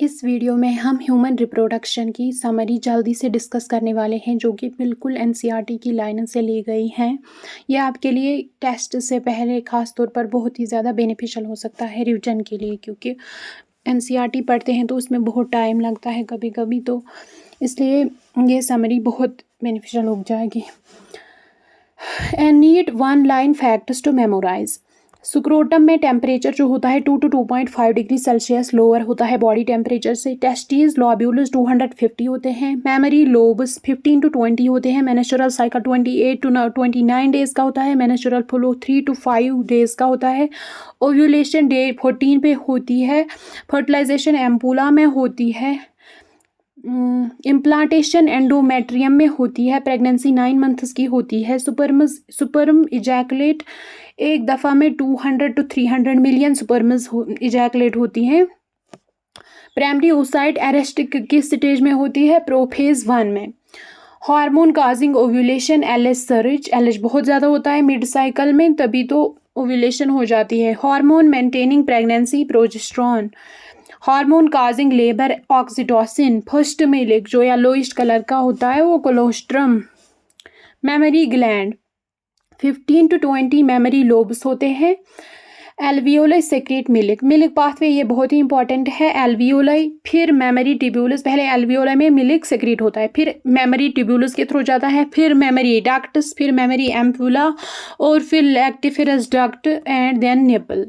इस वीडियो में हम ह्यूमन रिप्रोडक्शन की समरी जल्दी से डिस्कस करने वाले हैं, जो कि बिल्कुल एनसीईआरटी की लाइन से ली गई हैं। यह आपके लिए टेस्ट से पहले ख़ास तौर पर बहुत ही ज़्यादा बेनिफिशियल हो सकता है रिवीजन के लिए, क्योंकि एनसीईआरटी पढ़ते हैं तो उसमें बहुत टाइम लगता है कभी कभी, तो इसलिए ये समरी बहुत बेनिफिशियल हो जाएगी। And need one line facts to memorise. Scrotum में टेम्परेचर जो होता है 2 to 2.5 डिग्री सेल्सियस लोअर होता है बॉडी टेम्परेचर से। टेस्टीज लोब्यूल्स 250 होते हैं। मेमोरी लोब्स 15 to 20 होते हैं। मेनेस्ट्रुअल साइकिल 28 to 29 डेज का होता है। मेनेस्ट्रुअल फ्लो 3 to 5 डेज का होता है। ओव्यूलेशन डे 14 पे होती है। फर्टिलाइजेशन एम्पूला में होती है। इम्प्लांटेशन एंडोमेट्रियम में होती है। प्रेगनेंसी 9 मंथ्स की होती है। सुपर्म इजैकुलेट एक दफ़ा में 200 to 300 मिलियन सुपर्म्स इजैकुलेट होती हैं। प्राइमरी ओसाइट अरेस्ट किस स्टेज में होती है? प्रोफेज 1 में। Hormone causing ovulation LH surge, LH बहुत ज़्यादा होता है मिड साइकिल में, तभी तो ओव्यूलेशन हो जाती है। Hormone maintaining pregnancy progesterone. Hormone causing labour oxytocin. First milk जो येलोइश कलर का होता है वो colostrum. Memory gland 15 to 20 memory lobes होते हैं। एल्वियोलाई सेक्रेट मिल्क पाथवे, ये बहुत ही इंपॉर्टेंट है। एल्वियोलाई फिर मेमोरी ट्यूब्यूल्स, पहले एल्वियोलाई में मिल्क सेक्रेट होता है, फिर मेमोरी ट्यूब्यूल्स के थ्रू जाता है, फिर मेमोरी डक्ट्स, फिर मेमोरी एम्पुला और फिर lactiferous duct and then nipple.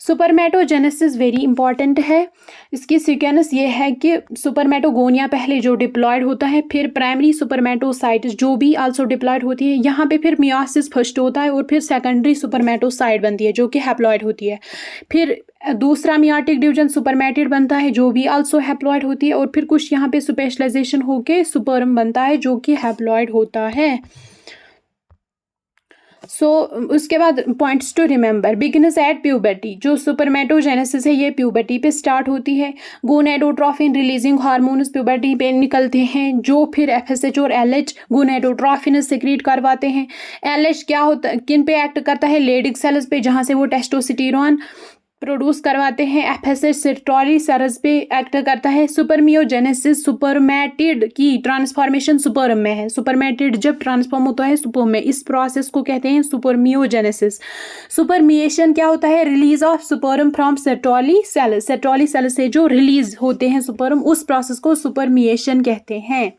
Spermatogenesis very important है। इसकी सीक्वेंस ये है कि सुपरमेटोगोनिया पहले जो डिप्लॉयड होता है, फिर प्राइमरी सुपरमेटोसाइट्स जो भी आल्सो डिप्लॉयड होती है, यहाँ पे फिर मियोसिस फर्स्ट होता है और फिर सेकेंडरी सुपरमेटोसाइट बनती है जो कि हैप्लॉयड होती है। फिर दूसरा मियाटिक डिवीजन सुपरमेटिड बनता है जो भी आल्सो हैप्लॉयड होती है, और फिर कुछ यहाँ पे स्पेशलाइजेशन होके सुपर्म बनता है जो कि हैप्लॉयड होता है। उसके बाद points to remember. Begins at puberty, जो सुपरमेटोजेनेसिस है ये प्यूबर्टी पे स्टार्ट होती है। गोनेडोट्रोफिन रिलीजिंग हार्मोन्स प्यूबर्टी पे निकलते हैं, जो फिर एफएसएच और एलएच गोनेडोट्रोफिन सेक्रेट करवाते हैं। एलएच क्या होता, किन पे एक्ट करता है? लेडिक सेल्स पे, जहाँ से वो टेस्टोस्टेरोन प्रोड्यूस करवाते हैं। एफएसएच सेरोटोनिन सेल्स पे एक्ट करता है। सुपरमियोजेनेसिस, सुपरमेटिड की ट्रांसफॉर्मेशन सुपर्म में है। सुपरमेटिड जब ट्रांसफॉर्म होता है सुपर्म में, इस प्रोसेस को कहते हैं सुपरमियोजेनेसिस। सुपरमिएशन क्या होता है? Release of sperm from Sertoli cell, Sertoli cell से जो रिलीज होते हैं सुपर्म, उस प्रोसेस को सुपरमिएशन कहते हैं।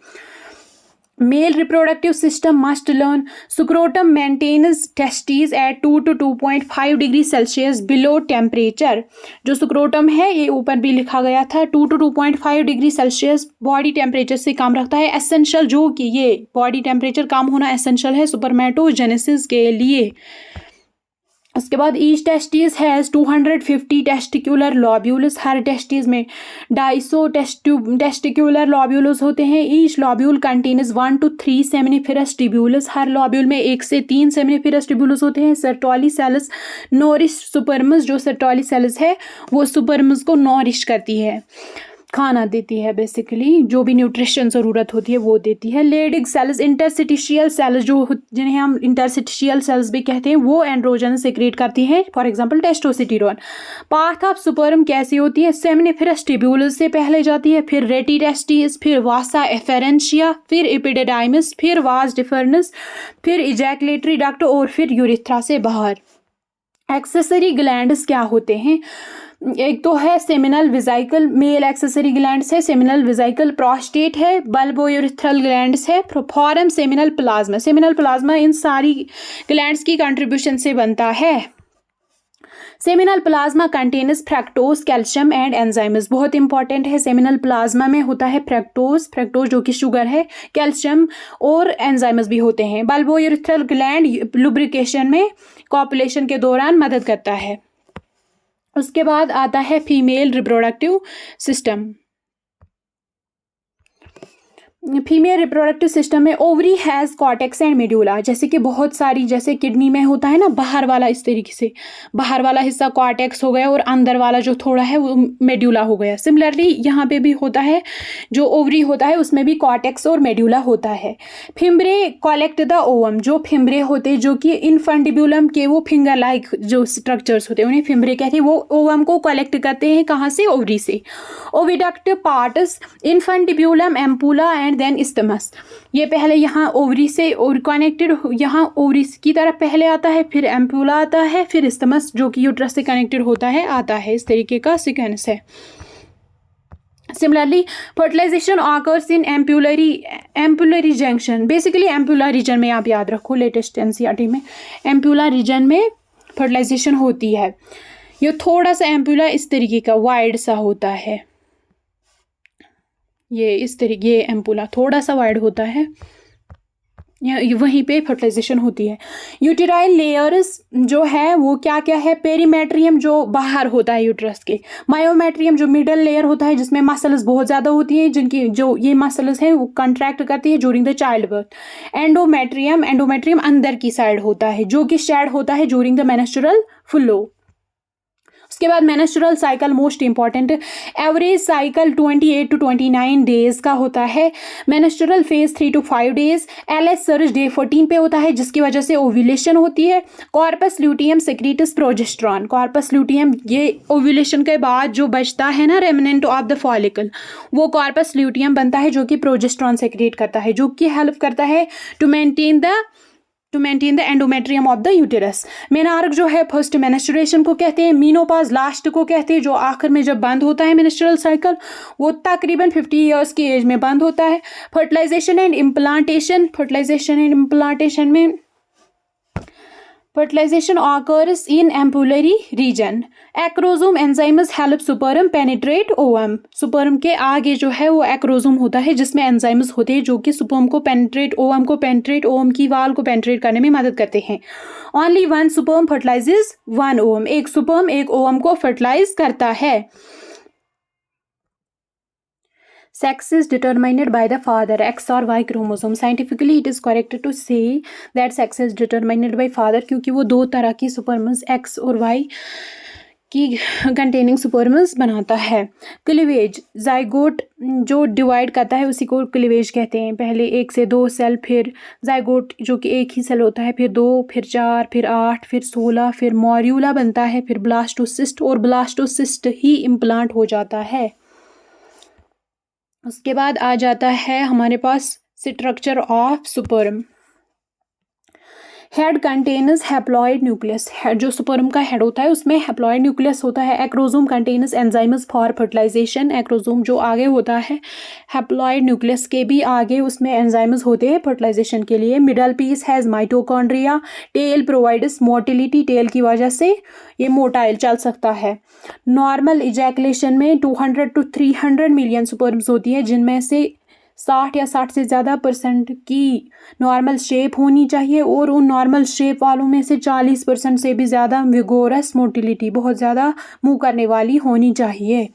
Male reproductive system must learn. Scrotum maintains testes at 2 to 2.5 degree Celsius below temperature. जो सुक्रोटम है ये ऊपर भी लिखा गया था, 2 to 2.5 degree Celsius body temperature से कम रखता है। एसेंशियल, जो कि ये बॉडी टेम्परेचर कम होना एसेंशियल है सुपरमेटोजेनेसिस के लिए। उसके बाद each testes has 250 testicular lobules. हर टेस्टीज में 250 टेस्टिकुलर लॉब्यूल्स होते हैं। Each lobule contains 1 to 3 seminiferous tubules. हर लॉब्यूल में 1 से 3 सेमिनिफेरस ट्यूब्यूल्स होते हैं। सेरोटोनिन सेल्स नोरिश सुपर्म्स, जो सेरोटोनिन सेल्स है वो सुपर्म्स को नोरिश करती है, खाना देती है, बेसिकली जो भी न्यूट्रिशन ज़रूरत होती है वो देती है। लेडिक सेल्स, इंटरस्टिशियल सेल्स जिन्हें हम इंटरस्टिशियल सेल्स भी कहते हैं, वो एंड्रोजन सेक्रेट करती हैं, for example testosterone. Path of sperm कैसी होती है? सेमिनिफेरस ट्यूब्यूल्स से पहले जाती है, फिर रेटी टेस्टिस, फिर वासा एफेरेंशिया, फिर एपिडिडाइमिस, फिर वास डिफर्नस, फिर इजैकुलेटरी डक्ट और फिर यूरिथ्रा से बाहर। एक्सेसरी ग्लैंड्स क्या होते हैं? एक तो है seminal vesicle, male accessory glands है। सेमिनल विजाइकल, प्रोस्टेट है, बल्बोयूरिथ्रल ग्लैंड्स है, form seminal plasma. Seminal plasma इन सारी ग्लैंड्स की कंट्रीब्यूशन से बनता है। Seminal plasma contains fructose, calcium and enzymes. बहुत इंपॉर्टेंट है, सेमिनल प्लाज्मा में होता है फ्रक्टोज जो कि शुगर है, कैल्शियम और एंजाइम्स भी होते हैं। बल्बोयूरिथ्रल ग्लैंड लुब्रिकेशन में कॉपुलेशन के दौरान मदद करता है। उसके बाद आता है female reproductive system. Female reproductive system में ovary has cortex and medulla, जैसे कि बहुत सारी, जैसे किडनी में होता है ना बाहर वाला, इस तरीके से बाहर वाला हिस्सा कॉर्टेक्स हो गया और अंदर वाला जो थोड़ा है वो मेड्यूला हो गया। सिमिलरली यहाँ पे भी होता है, जो ओवरी होता है उसमें भी कॉर्टेक्स और मेड्यूला होता है। फिम्ब्रे कलेक्ट द ओवम, जो फिम्ब्रे होते हैं जो कि इनफंडिब्यूलम के वो फिंगर लाइक जो स्ट्रक्चर्स होते हैं उन्हें फिम्ब्रे कहते हैं। वो ओवम को कलेक्ट करते हैं कहाँ से? ओवरी से। Oviduct parts infundibulum ampulla and then isthmus, ये पहले यहाँ ओवरी से और कनेक्टेड, यहाँ ओवरी की तरफ पहले आता है, फिर एम्पूला आता है, फिर इस्थमस जो कि यूट्रस से कनेक्टेड होता है आता है। इस तरीके का सीक्वेंस है। Similarly, fertilization occurs in ampullary junction. Basically, ampulla region में आप याद रखो, लेटेस्ट एनसीईआरटी में ampulla region में फर्टिलाइजेशन होती है। ये थोड़ा सा एम्पुला इस तरीके का वाइड सा होता है, ये इस तरीके, ये एम्पुला थोड़ा सा वाइड होता है, वहीं पे फर्टिलाइजेशन होती है। यूटेराइल लेयर्स जो है वो क्या क्या है? पेरीमेट्रियम जो बाहर होता है यूट्रस के, मायोमेट्रियम जो मिडल लेयर होता है जिसमें मसल्स बहुत ज़्यादा होती हैं, जिनकी जो ये मसल्स हैं वो कंट्रैक्ट करती है during the child birth. Endometrium अंदर की साइड होता है जो कि शेड होता है ज्यूरिंग द मेंस्ट्रुअल फ्लो। उसके बाद menstrual cycle most important, average cycle 28 to 29 days का होता है। Menstrual phase 3 to 5 days. LH surge day 14 पे होता है जिसकी वजह से ओव्यूलेशन होती है। Corpus luteum secretes progesterone, corpus luteum ये ओव्यूलेशन के बाद जो बचता है ना रेमिनेंट ऑफ द फॉलिकल, वो कॉर्पस ल्यूटियम बनता है जो कि प्रोजेस्टेरॉन सेक्रेट करता है, जो कि हेल्प करता है to maintain the endometrium of the uterus. Menarche जो है फर्स्ट मेंस्ट्रुएशन को कहते हैं। मीनोपॉज लास्ट को कहते हैं, जो आखिर में जब बंद होता है मेंस्ट्रुअल साइकिल वो तकरीबन 50 ईयर्स की एज में बंद होता है। फर्टिलाइजेशन एंड इम्प्लांटेशन में fertilization occurs in ampullary region. Acrosome enzymes help sperm penetrate ovum, sperm के आगे जो है वो एक्रोजोम होता है जिसमें एंजाइम्स होते हैं जो कि सुपर्म को पेनिट्रेट ओवम की वाल को पेनिट्रेट करने में मदद करते हैं। Only one sperm fertilises one ovum, एक सुपर्म एक ओवम को फर्टिलाइज करता है। Sex is determined by the father, X or Y chromosome. Scientifically, it is correct to say that sex is determined by father क्योंकि वो दो तरह की सुपर्मस X और Y की कंटेनिंग सुपर्मस बनाता है। क्लीवेज, जाइगोट जो डिवाइड करता है उसी को क्लीवेज कहते हैं। पहले 1 से 2 सेल, फिर जाइगोट जो कि एक ही सेल होता है, फिर 2, फिर 4, फिर 8, फिर 16, फिर मॉर्यूला बनता है, फिर ब्लास्टोसिस्ट, और ब्लास्टोसिस्ट ही इम्प्लांट हो जाता है। उसके बाद आ जाता है हमारे पास structure of sperm. Head contains haploid nucleus, जो सुपर्म का हेड होता है उसमें हैप्लॉइड न्यूक्लियस होता है। Acrosome contains enzymes for fertilisation, acrosome जो आगे होता है हैप्लॉइड न्यूक्लियस के भी आगे उसमें एंजाइम्स होते हैं फर्टिलाइजेशन के लिए। Middle piece has mitochondria. Tail provides motility, tail की वजह से ये मोटाइल चल सकता है। नॉर्मल इजैकुलेशन में 200 to 300 मिलियन सुपर्म्स होती है जिनमें से 60 या 60 से ज़्यादा % की नॉर्मल शेप होनी चाहिए, और उन नॉर्मल शेप वालों में से 40% से भी ज़्यादा विगोरस मोटिलिटी, बहुत ज़्यादा मूव करने वाली होनी चाहिए।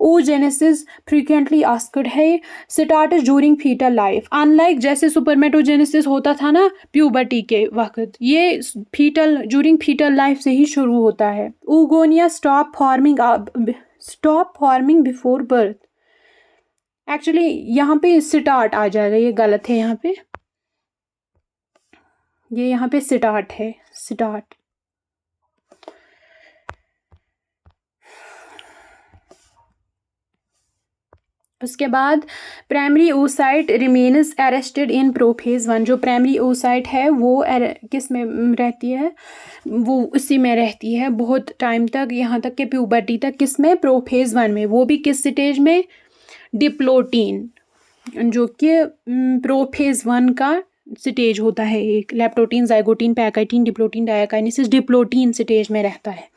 oogenesis फ्रीक्वेंटली आस्क्ड है, start during fetal life. Unlike जैसे सुपरमेटोजेनेसिस होता था ना प्यूबर्टी के वक्त, ये ड्यूरिंग फीटल लाइफ से ही शुरू होता है। oogonia stop forming before birth, actually यहाँ पे स्टार्ट आ जाएगा, ये गलत है, यहाँ पे स्टार्ट है, स्टार्ट। उसके बाद primary oocyte remains arrested in prophase 1, जो प्राइमरी oocyte है वो किस में रहती है? वो उसी में रहती है बहुत टाइम तक, यहाँ तक कि प्यूबर्टी तक। किस में? प्रोफेज 1 में। वो भी किस स्टेज में? डिप्लोटीन, जो कि प्रोफेज 1 का स्टेज होता है। एक leptotene, zygotene, pachytene, diplotene, diakinesis, diplotene stage में रहता है।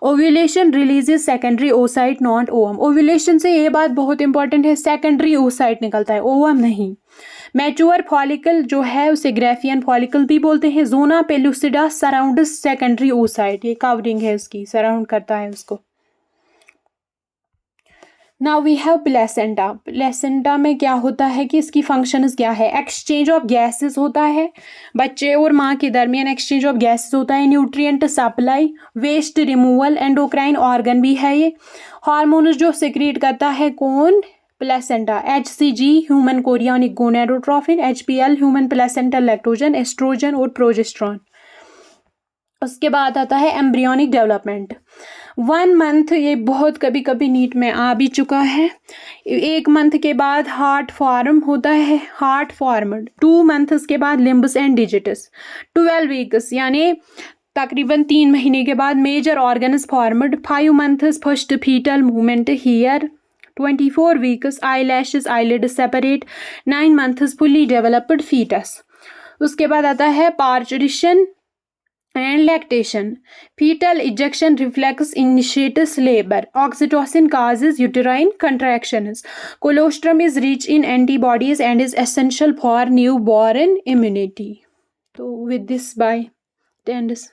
Ovulation releases secondary oocyte not ovum, ovulation से ये बात बहुत इंपॉर्टेंट है, सेकेंडरी oocyte निकलता है, ओवम नहीं। मैच्योर फॉलिकल जो है उसे ग्राफियन फॉलिकल भी बोलते हैं। Zona pellucida surrounds secondary oocyte, ये कवरिंग है उसकी, सराउंड करता है उसको। Now we have placenta. Placenta में क्या होता है कि इसकी फंक्शंस क्या है? एक्सचेंज ऑफ गैसेस होता है, बच्चे और माँ के दरमियान एक्सचेंज ऑफ गैसेस होता है, nutrient supply, waste removal, endocrine organ भी है ये। हार्मोन्स जो सिक्रीट करता है कौन? Placenta. HCG human chorionic gonadotropin, HPL human placental lactogen, estrogen और प्रोजेस्टेरोन। उसके बाद आता है एम्ब्रियोनिक डेवलपमेंट। 1 मंथ, ये बहुत कभी कभी नीट में आ भी चुका है। 1 मंथ के बाद हार्ट फॉर्म होता है, हार्ट फॉर्मड। 2 मंथ्स के बाद लिम्बस एंड डिजिटस। 12 वीक्स यानी तकरीबन 3 महीने के बाद major organs formed. 5 months first fetal movement hear. 24 weeks eyelashes eyelid separate. 9 months fully developed fetus. उसके बाद आता है parturition and lactation. Fetal ejection reflex initiates labor. Oxytocin causes uterine contractions. Colostrum is rich in antibodies and is essential for newborn immunity. So with this, bye. It ends.